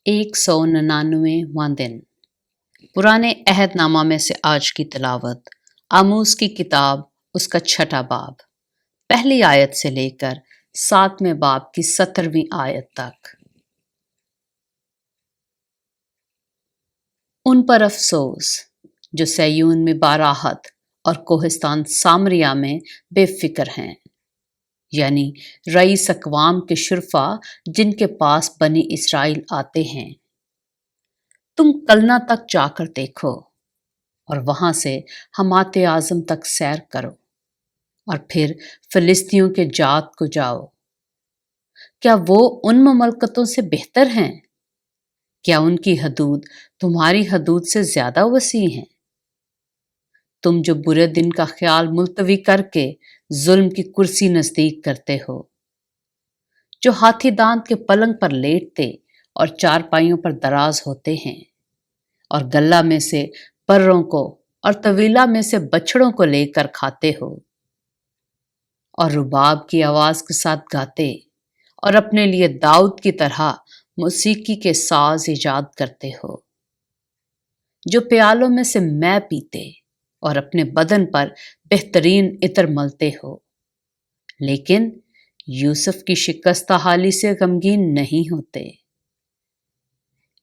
199वां दिन। पुराने अहदनामा में से आज की तिलावत आमोस की किताब, उसका 6वां बाब, पहली आयत से लेकर 7वें बाब की 17वीं आयत तक। उन पर अफसोस जो सैयून में बाराहत और कोहिस्तान सामरिया में बेफिक्र हैं, यानी रईस अक़वाम के शुरफा जिनके पास बनी इसराइल आते हैं। तुम कलना तक जाकर देखो और वहां से हमाते आज़म तक सैर करो और फिर फिलिस्तियों के जात को जाओ। क्या वो उन ममलकतों से बेहतर हैं? क्या उनकी हदूद तुम्हारी हदूद से ज्यादा वसी हैं? तुम जो बुरे दिन का ख्याल मुलतवी करके जुल्म की कुर्सी नजदीक करते हो, जो हाथी दांत के पलंग पर लेटते और चारपाइयों पर दराज होते हैं और गल्ला में से पर्रों को और तवीला में से बछड़ों को लेकर खाते हो और रुबाब की आवाज के साथ गाते और अपने लिए दाऊद की तरह मौसीकी के साज इजाद करते हो, जो प्यालों में से मैं पीते और अपने बदन पर बेहतरीन इत्र मलते हो, लेकिन यूसुफ की शिकस्त हाली से गमगीन नहीं होते।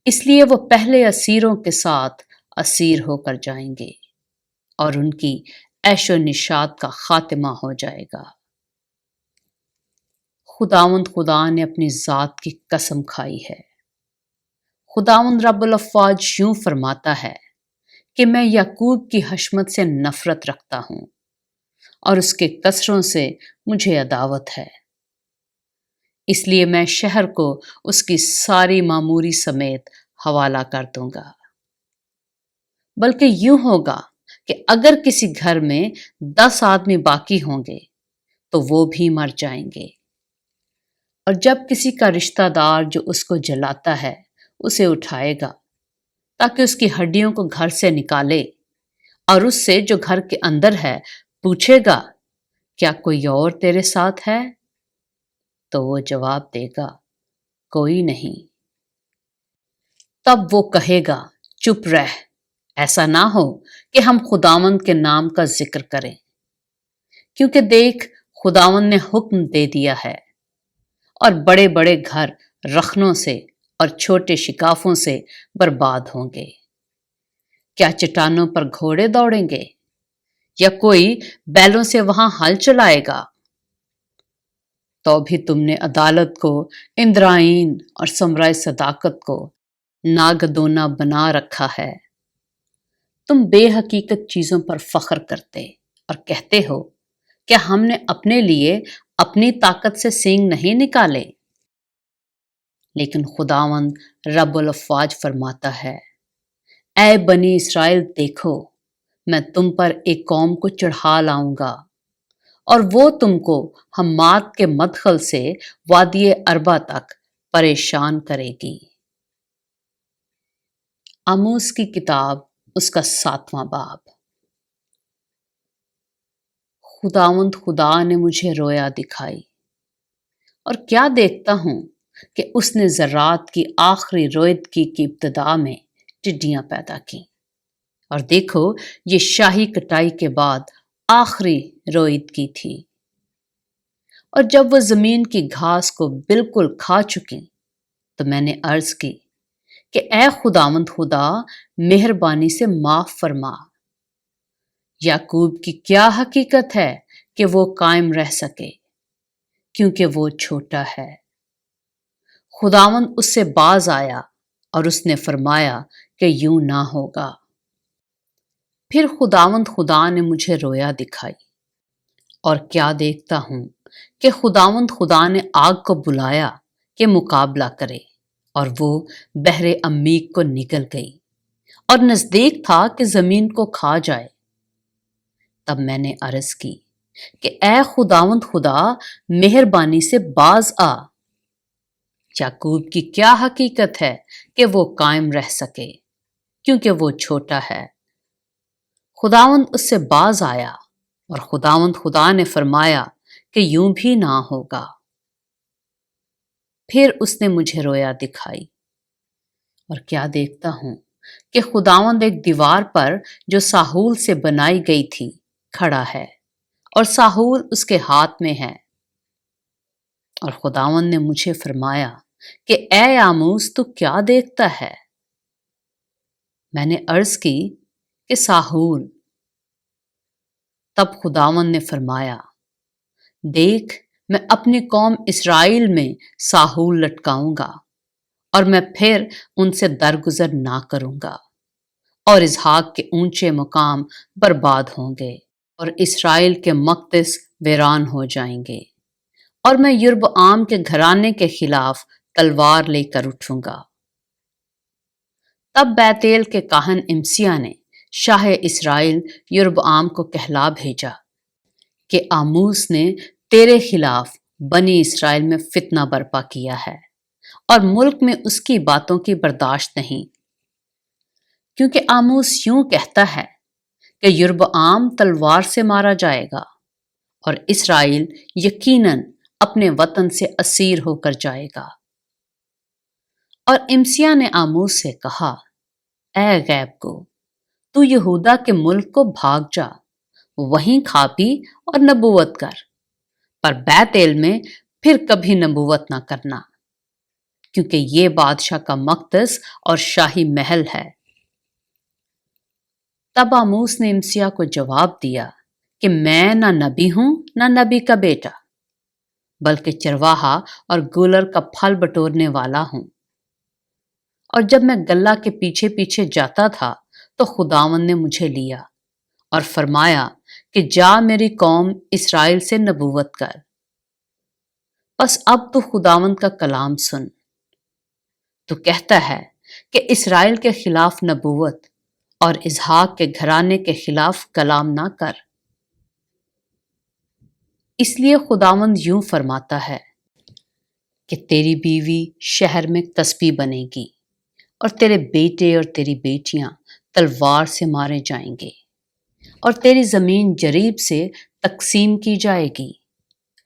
इसलिए वो पहले असीरों के साथ असीर होकर जाएंगे और उनकी ऐशो निशात का खात्मा हो जाएगा। खुदावंद खुदा ने अपनी ज़ात की कसम खाई है। खुदावंद रब्बुल अफ़वाज यूं फरमाता है कि मैं याकूब की हशमत से नफरत रखता हूं और उसके कसरों से मुझे अदावत है। इसलिए मैं शहर को उसकी सारी मामूरी समेत हवाला कर दूंगा। बल्कि यूं होगा कि अगर किसी घर में 10 आदमी बाकी होंगे तो वो भी मर जाएंगे, और जब किसी का रिश्तेदार जो उसको जलाता है उसे उठाएगा ताकि उसकी हड्डियों को घर से निकाले, और उससे जो घर के अंदर है पूछेगा, क्या कोई और तेरे साथ है? तो वो जवाब देगा, कोई नहीं। तब वो कहेगा, चुप रह, ऐसा ना हो कि हम खुदावंद के नाम का जिक्र करें, क्योंकि देख खुदावंद ने हुक्म दे दिया है और बड़े बड़े घर रखनों से और छोटे शिकाफों से बर्बाद होंगे। क्या चट्टानों पर घोड़े दौड़ेंगे या कोई बैलों से वहां हल चलाएगा? तो भी तुमने अदालत को इंद्रायीन और समराय सदाकत को नागदोना बना रखा है। तुम बेहकीकत चीजों पर फख्र करते और कहते हो, क्या हमने अपने लिए अपनी ताकत से सींग नहीं निकाले? लेकिन खुदावंद रब्बुल अफ़वाज फरमाता है, ऐ बनी इसराइल देखो, मैं तुम पर एक कौम को चढ़ा लाऊंगा और वो तुमको हम्मात के मदखल से वादी अरबा तक परेशान करेगी। आमोस की किताब, उसका 7वां बाब। खुदावंद खुदा ने मुझे रोया दिखाई, और क्या देखता हूं कि उसने ज़रात की आखिरी रोयदगी की इब्तिदा में टिड्डियां पैदा की, और देखो ये शाही कटाई के बाद आखिरी रोयदगी थी। और जब वह जमीन की घास को बिल्कुल खा चुकी तो मैंने अर्ज की कि ऐ खुदावंद खुदा, मेहरबानी से माफ फरमा। याकूब की क्या हकीकत है कि वो कायम रह सके, क्योंकि वो छोटा है। खुदावंद उससे बाज आया और उसने फरमाया कि यूं ना होगा। फिर खुदावंद खुदा ने मुझे रोया दिखाई, और क्या देखता हूं कि खुदावंद खुदा ने आग को बुलाया कि मुकाबला करे, और वो बहरे अम्मीक को निकल गई और नजदीक था कि जमीन को खा जाए। तब मैंने अर्ज की कि ऐ खुदावंद खुदा, मेहरबानी से बाज आ। याकूब की क्या हकीकत है कि वो कायम रह सके, क्योंकि वो छोटा है। खुदावंद उससे बाज आया, और खुदावंद खुदा ने फरमाया कि यूं भी ना होगा। फिर उसने मुझे रोया दिखाई, اور کیا دیکھتا ہوں کہ خداوند ایک دیوار پر جو ساحول سے بنائی گئی تھی کھڑا ہے، اور ساحول اس کے ہاتھ میں ہے۔ اور خداوند نے مجھے فرمایا کہ اے آموس، تو کیا دیکھتا ہے؟ میں نے عرض کی کہ ساحول۔ تب خداوند نے فرمایا، دیکھ، میں اپنی قوم اسرائیل میں ساحول لٹکاؤں گا، اور میں پھر ان سے درگزر نہ کروں گا، اور اسحاق کے اونچے مقام برباد ہوں گے، اور اسرائیل کے مقدس ویران ہو جائیں گے، اور میں یربعام کے گھرانے کے خلاف تلوار لے کر اٹھوں گا۔ تب بیتیل کے کاہن امسیہ نے شاہ اسرائیل یربعام کو کہلا بھیجا کہ آموس نے تیرے خلاف بنی اسرائیل میں فتنہ برپا کیا ہے، اور ملک میں اس کی باتوں کی برداشت نہیں، کیونکہ آموس یوں کہتا ہے کہ یربعام تلوار سے مارا جائے گا، اور اسرائیل یقیناً اپنے وطن سے اسیر ہو کر جائے گا۔ اور امسیہ نے آموس سے کہا، اے غیب گو، تو یہودا کے ملک کو بھاگ جا، وہیں کھا پی اور نبوت کر، پر بیتیل میں پھر کبھی نبوت نہ کرنا، کیونکہ یہ بادشاہ کا مقدس اور شاہی محل ہے۔ تب آموس نے امسیہ کو جواب دیا کہ میں نہ نبی ہوں نہ نبی کا بیٹا، بلکہ چرواہا اور گولر کا پھل بٹورنے والا ہوں۔ اور جب میں گلہ کے پیچھے پیچھے جاتا تھا تو خداوند نے مجھے لیا اور فرمایا کہ جا میری قوم اسرائیل سے نبوت کر۔ بس اب تو خداوند کا کلام سن۔ تو کہتا ہے کہ اسرائیل کے خلاف نبوت اور اسحاق کے گھرانے کے خلاف کلام نہ کر۔ اس لیے خداوند یوں فرماتا ہے کہ تیری بیوی شہر میں تسبیح بنے گی، اور تیرے بیٹے اور تیری بیٹیاں تلوار سے مارے جائیں گے، اور تیری زمین جریب سے تقسیم کی جائے گی،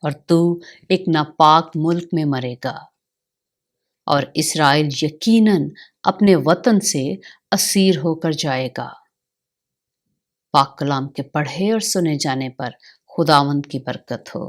اور تو ایک ناپاک ملک میں مرے گا، اور اسرائیل یقیناً اپنے وطن سے اسیر ہو کر جائے گا۔ پاک کلام کے پڑھے اور سنے جانے پر خداوند کی برکت ہو۔